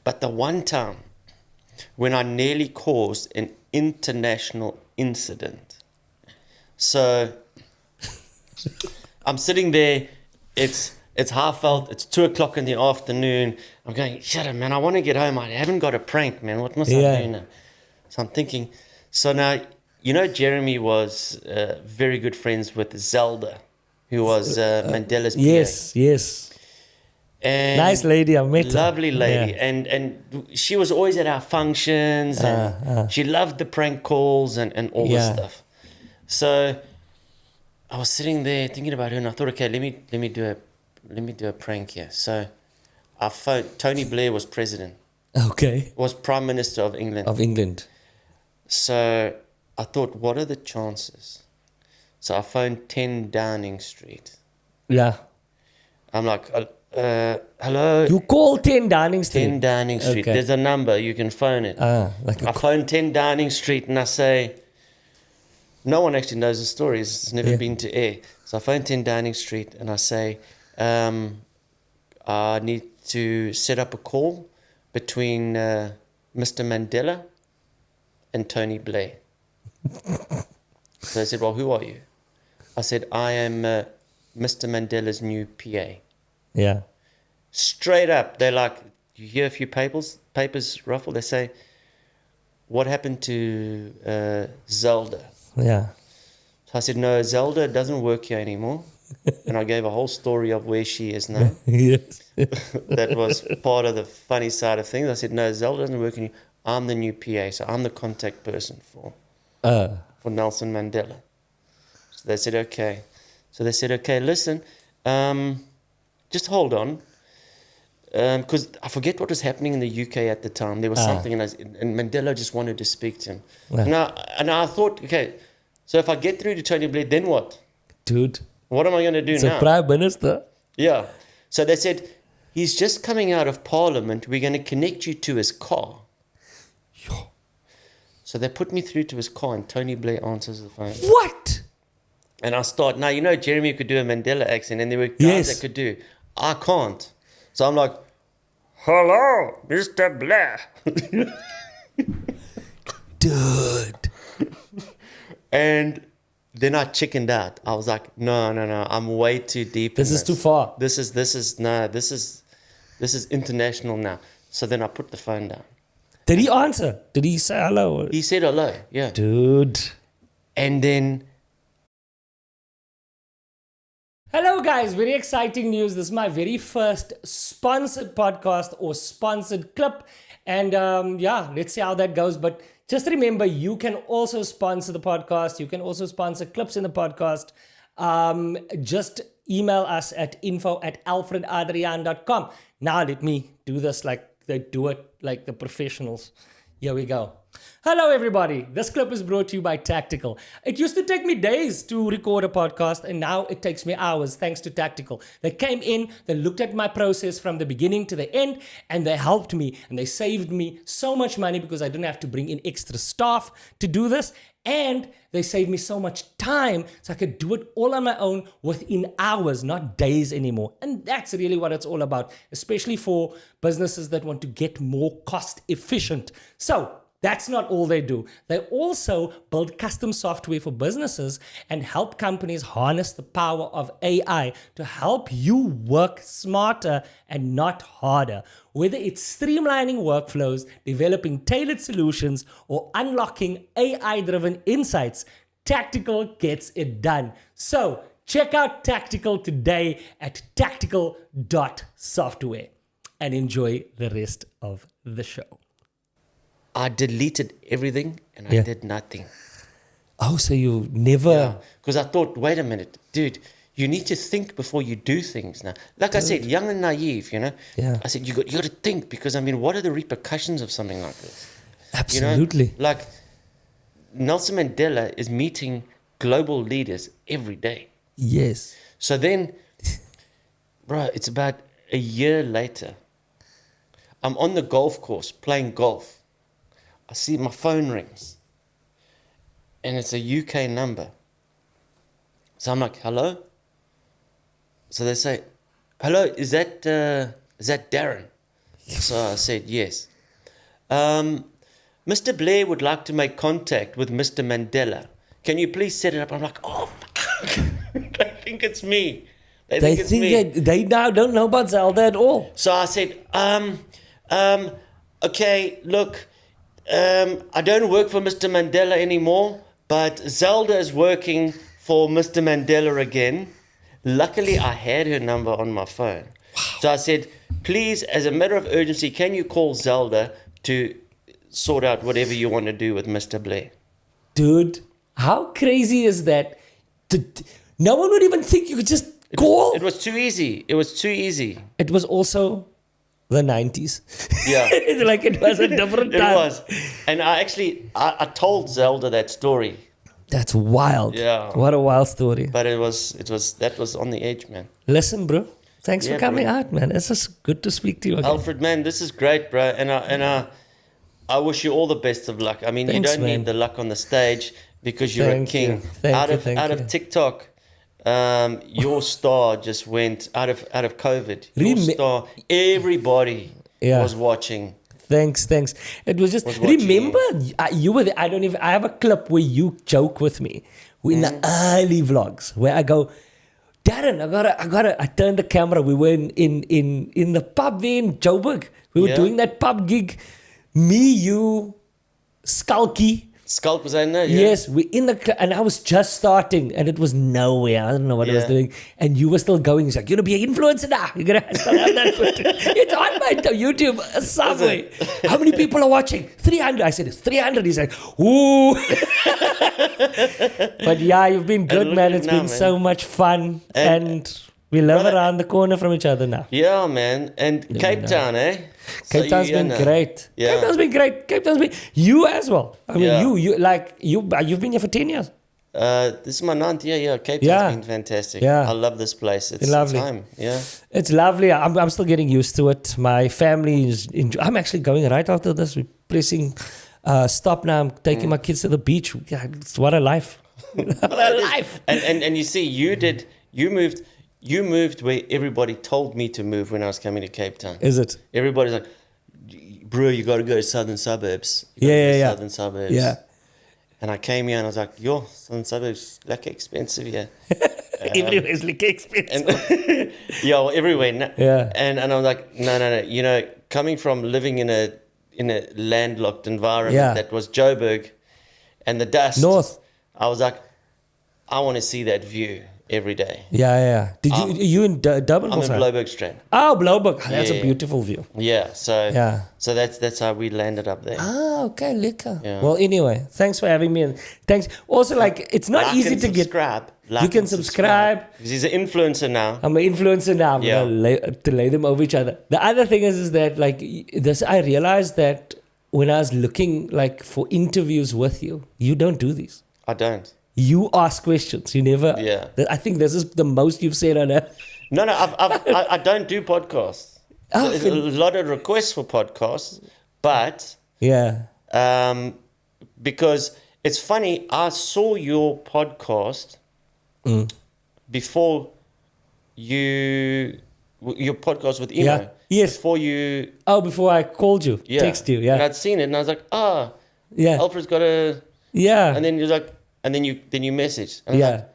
But the one time when I nearly caused an international incident. So I'm sitting there, it's half-felt, it's 2:00 in the afternoon. I'm going, shut up, man, I want to get home. I haven't got a prank, man. What must I do now? So I'm thinking, so now, Jeremy was very good friends with Zelda, who was Mandela's PA. Yes. And nice lady, I met her. Lovely lady. Yeah. And she was always at our functions, and she loved the prank calls and all this stuff. So I was sitting there thinking about her, and I thought, okay, let me do a prank here. So I phoned. Tony Blair was president. Okay. Was Prime Minister of England. So I thought, what are the chances? So I phoned 10 Downing Street. Yeah. I'm like, hello. You call 10 Downing Street? 10 Downing Street. Okay. There's a number. You can phone it. I phone 10 Downing Street and I say, no one actually knows the story. It's never been to air. So I phone 10 Downing Street and I say, I need to set up a call between Mr. Mandela and Tony Blair. So they said, well, who are you? I said, I am Mr. Mandela's new PA. Yeah. Straight up, they're like, you hear a few papers ruffle, they say, what happened to Zelda? Yeah. So I said, no, Zelda doesn't work here anymore. And I gave a whole story of where she is now. Yes. That was part of the funny side of things. I said, no, Zelda doesn't work anymore. I'm the new PA, so I'm the contact person for Nelson Mandela. So they said, okay. So they said, okay, listen, just hold on. Because I forget what was happening in the UK at the time. There was something, and Mandela just wanted to speak to him. And I thought, okay, so if I get through to Tony Blair, then what? Dude. What am I going to do now? The Prime Minister. Yeah. So they said, he's just coming out of Parliament. We're going to connect you to his car. So they put me through to his car and Tony Blair answers the phone. What? And I start, now, Jeremy could do a Mandela accent and there were guys that could do. I can't. So I'm like, hello, Mr. Blair. Dude. And then I chickened out. I was like, no, I'm way too deep. This is too far. This is international now. So then I put the phone down. Did he answer? Did he say hello? He said hello, yeah. Dude. And then... Hello guys, very exciting news. This is my very first sponsored podcast or sponsored clip. And let's see how that goes. But just remember, you can also sponsor the podcast. You can also sponsor clips in the podcast. Just email us at info@alfredadriaan.com. Now let me do this like they do it like the professionals. Here we go. Hello everybody. This clip is brought to you by Tactical. It used to take me days to record a podcast and now it takes me hours thanks to Tactical. They came in, they looked at my process from the beginning to the end and they helped me and they saved me so much money because I didn't have to bring in extra staff to do this. And they saved me so much time so I could do it all on my own within hours, not days anymore. And that's really what it's all about, especially for businesses that want to get more cost efficient. So that's not all they do. They also build custom software for businesses and help companies harness the power of AI to help you work smarter and not harder. Whether it's streamlining workflows, developing tailored solutions, or unlocking AI-driven insights, Tactical gets it done. So check out Tactical today at tactical.software and enjoy the rest of the show. I deleted everything and I did nothing. Oh, so you never... Yeah, because I thought, wait a minute, dude, you need to think before you do things now. Like I said, young and naive, Yeah. I said, you got to think because, what are the repercussions of something like this? Absolutely. Like Nelson Mandela is meeting global leaders every day. Yes. So then, bro, it's about a year later. I'm on the golf course playing golf. I see my phone rings and it's a UK number. So I'm like, hello? So they say, hello, is that Darren? So I said, yes. Mr. Blair would like to make contact with Mr. Mandela. Can you please set it up? I'm like, oh, they think it's me. They think it's me. They now don't know about Zelda at all. So I said, okay, look, I don't work for Mr. Mandela anymore, but Zelda is working for Mr. Mandela again. Luckily, I had her number on my phone. Wow. So I said, please, as a matter of urgency, can you call Zelda to sort out whatever you want to do with Mr. Blair? Dude, how crazy is that? No one would even think you could just call. It was too easy. It was too easy. It was also the 90s. Yeah. Like it was a different time. It was. And I told Zelda that story. That's wild. Yeah. What a wild story. But that was on the edge, man. Listen, bro. Thanks for coming out, man. It's just good to speak to you again. Alfred, man, this is great, bro. And I wish you all the best of luck. I mean, Thanks, you don't need the luck on the stage because you're a king. Thank you. Out of TikTok, your star just went out of COVID. Your star, everybody was watching. Thanks. It was just remember you were there. I have a clip where you joke with me in the early vlogs where I go, Darren, I turned the camera. We were in the pub there in Joburg. We were doing that pub gig. Me, you, Skulky. Skulk was in there, yeah. Yes, and I was just starting, and it was nowhere. I don't know what I was doing, and you were still going. He's like, "You're gonna be an influencer now. You're gonna still have that footage. It's on my YouTube somewhere. How many people are watching? 300. I said it's 300. He's like, ooh. But yeah, you've been good, man. It's been so much fun, and we live around the corner from each other now. Yeah, man. And Cape Town, eh? Cape Town's been great. Yeah. Cape Town's been great. Cape Town's been you as well. I mean, you've been here for 10 years. This is my 9th year. Yeah, Cape Town's been fantastic. Yeah. I love this place. It's lovely. Time. Yeah, it's lovely. I'm still getting used to it. My family is. I'm actually going right after this. We're pressing stop now. I'm taking my kids to the beach. It's what a life. What a life. And you see, you moved where everybody told me to move when I was coming to Cape Town. Is it? Everybody's like, bro, you got to go to southern suburbs. Southern suburbs. Yeah. And I came here and I was like, yo, southern suburbs, like expensive here. Everywhere's like expensive. Everywhere. Yeah. And I was like, no. You know, coming from living in a landlocked environment that was Joburg and the dust. North. I was like, I want to see that view every day. Yeah. Did you in Durban? I'm in Blouberg Strand. Oh, Blouberg. That's a beautiful view. Yeah. So that's how we landed up there. Ah, okay, lekker. Yeah. Well, anyway, thanks for having me, and thanks. Also, it's not easy to get. You can subscribe. Because he's an influencer now. I'm an influencer now. I'm to lay them over each other. The other thing is that this, I realized that when I was looking for interviews with you, you don't do these. I don't. You ask questions. You never. Yeah. I think this is the most you've said on it. No. I don't do podcasts. There's a lot of requests for podcasts, but because it's funny, I saw your podcast before your podcast with Emo. Yeah. Yes. Before I called you, text you. Yeah. And I'd seen it, and I was like, Alfred's got a. Yeah. And then you're like. And then you message. And I'm like,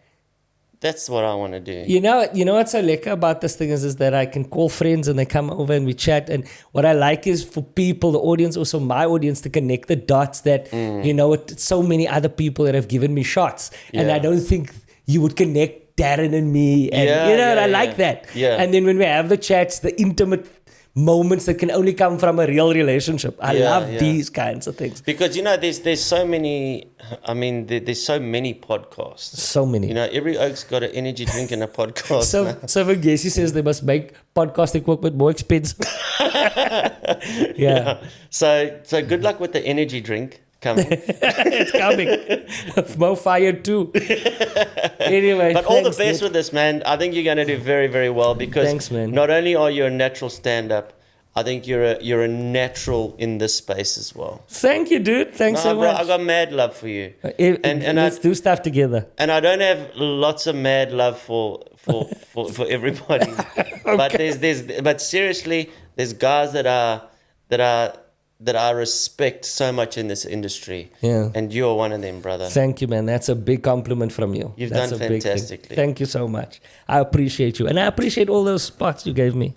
that's what I want to do. You know what's so lekker about this thing is that I can call friends and they come over and we chat. And what I like is for people, the audience, also my audience, to connect the dots that, it's so many other people that have given me shots. And I don't think you would connect Darren and me. And, I like that. Yeah. And then when we have the chats, the intimate moments that can only come from a real relationship. I love these kinds of things. Because, there's so many, there's so many podcasts. So many. Every oak's got an energy drink and a podcast. So when Gacy says they must make podcast equipment more expensive. Yeah. So good luck with the energy drink coming. It's coming. More fire too. Anyway, but all the best with this, man. I think you're going to do very, very well because thanks, man. Not only are you a natural stand-up, I think you're a natural in this space as well. Thank you, dude. Thanks so much. I got mad love for you. And let's do stuff together. And I don't have lots of mad love for for everybody. But but seriously, there's guys that I respect so much in this industry. Yeah. And you're one of them, brother. Thank you, man. That's a big compliment from you. You've That's done a big thing. fantastically. Thank you so much. I appreciate you. And I appreciate all those spots you gave me.